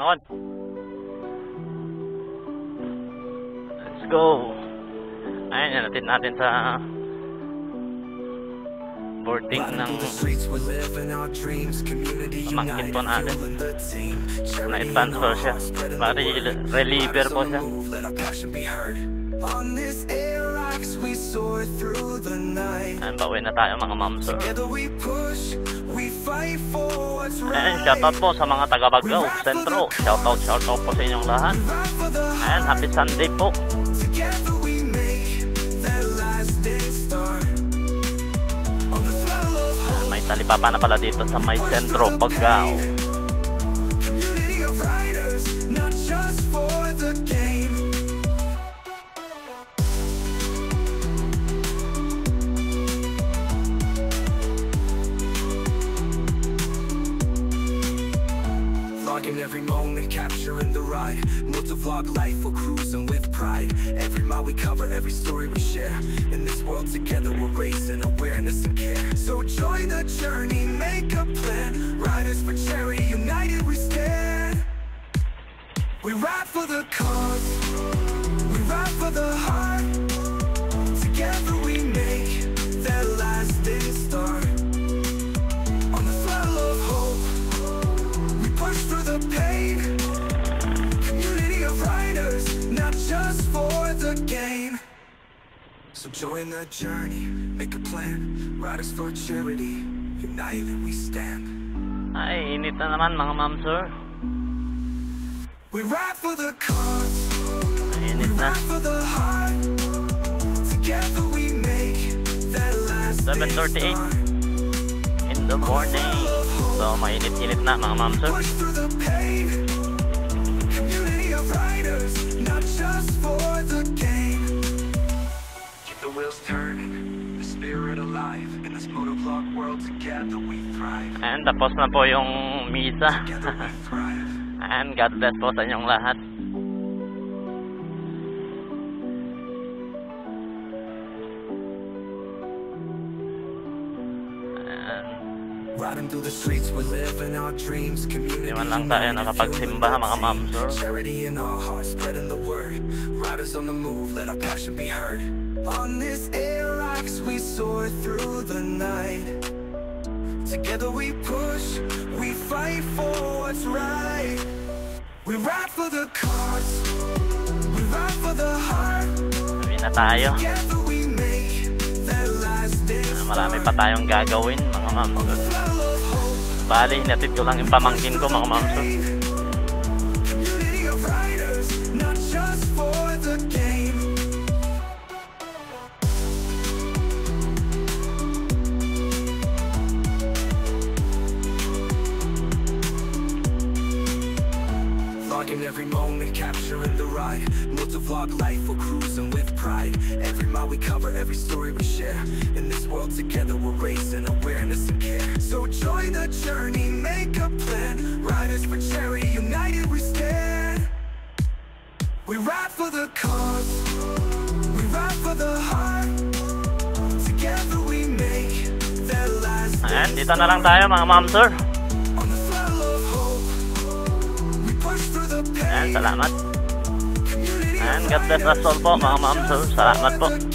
On. Let's go. Ayun, natin natin sa boarding ng pamangkin po natin. Na-transfer siya. Reliever po siya. Ayun, pauwi na tayo mga ma'am sir. Ayun, shoutout po sa mga taga-Bagao Sentro. Shoutout po sa inyong lahat. Ayun, happy Sunday po. May talipapa na pala dito sa may Sentro, Bagao. Every moment, capturing the ride. Multi-vlog life, we're cruising with pride. Every mile we cover, every story we share. In this world together, we're raising awareness and care. So join the journey, make a plan. Riders for charity, united we stand. We ride for the cause, we ride for the heart. Together we make that lasting start. On the flood of hope, we push through the pain. Community of riders, not just for the game. So join the journey, make a plan. Riders for charity, united we stand. Ay, init na naman mga ma'am sir. We ride for the cause, Ay, we init na. ride for the heart. Together we make that lasting 7:38 start. in the morning. So, mainit-init na mga ma'am sir. Push through the pain. Community of riders, not just for the game. Keep the wheels turning, the spirit alive. In this motovlog world, together we thrive. And tapos na po yung misa. Together we thrive. And God bless po sa inyong lahat. Riding through the streets, we're living our dreams. Community, Di man lang tayo nakapagsimba mga ma'am sir. charity in our hearts, spreading the word. Riders on the move, let our passion be heard. On this airlocks, we soar through the night. Together we push, we fight for what's right. We ride for the cause, we ride for the heart. Sabi na tayo. Together we make that lasting Marami pa tayong gagawin mga ma'am sir. flow of hope. Bali, hinatid ko lang yung pamangkin ko mga ma'am sir. Community of riders, not just for the game. Vlogging every moment, capturing the ride. Multi-vlog life, we're cruising with pride. Every mile we cover, every story we share. In this world together, we're raising awareness and care. So join the journey, make a plan. Riders for charity, united we stand. We ride for the cause, we ride for the heart. Together we make that lasting Ayan, dito na lang tayo mga ma'am sir. on the flood of hope. We push through the Ayan, pain. salamat. Community And of God bless us all po mga ma'am sir. Salamat po. riders,